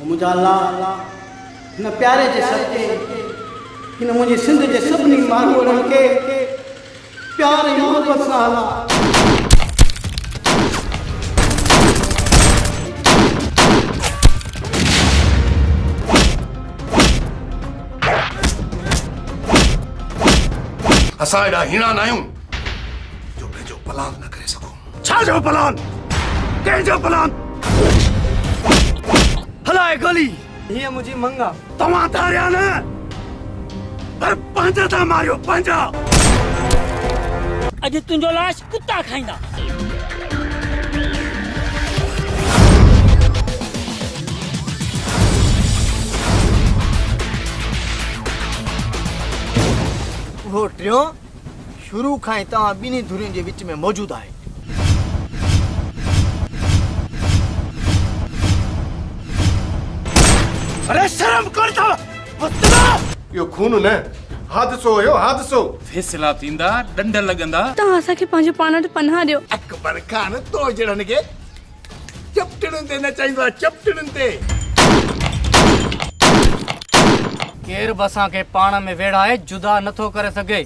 मुझा अल्लाह हिन प्यारे जे सदके हिन मुझे सिंध जे सभिनी माण्हुनि खे प्यार ऐं मोहब्बत सां हला। असां एॾा हीणा न आहियूं जो पंहिंजो प्लान न करे सघूं। छा जो प्लान? कंहिंजो प्लान? हलाए गोली। हीअ मुंहिंजी मंगा। तव्हां धारिया न पर पंज था मारियो, पंज। अॼु तुंहिंजो लाश कुत्ता खाईंदा। वो टियों शुरू खां ई तव्हां ॿिन्ही धुरियुनि जे विच में मौजूदु आहे। अरे शर्म कर था। यो खून न हादसो हुयो, हादसो। फैसला थींदा, डंड लगंदा। तव्हां असांखे पंहिंजो पाण वटि पनाह ॾियो। अकबर खान तो जड़न के चपटन ते न चाहिदा, चपटन ते। केर बसां के पाण में वेड़ा है जुदा नथो करे सके।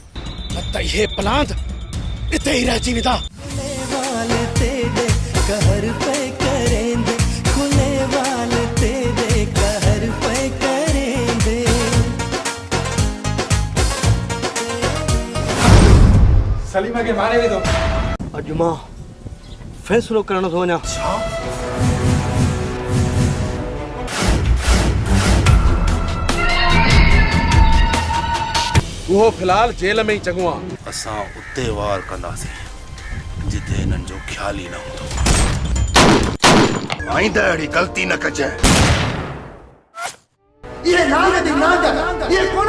त ये प्लान इते ही रही विदा। वाले तेरे कहर पे करेंदे, खुले वाले तेरे कहर पे करेंदे। सलीमा के मारे भी दो। अॼु मां फैसलो करण थो वञा। वो फिलहाल जेल में ही चङो आहे। असां उते वार कंदासीं जिते हिननि जो ख्याल ही न हूंदो। आइंदा अहिड़ी ग़लती न कजांइ। ये नांग दी नांग, ये कोन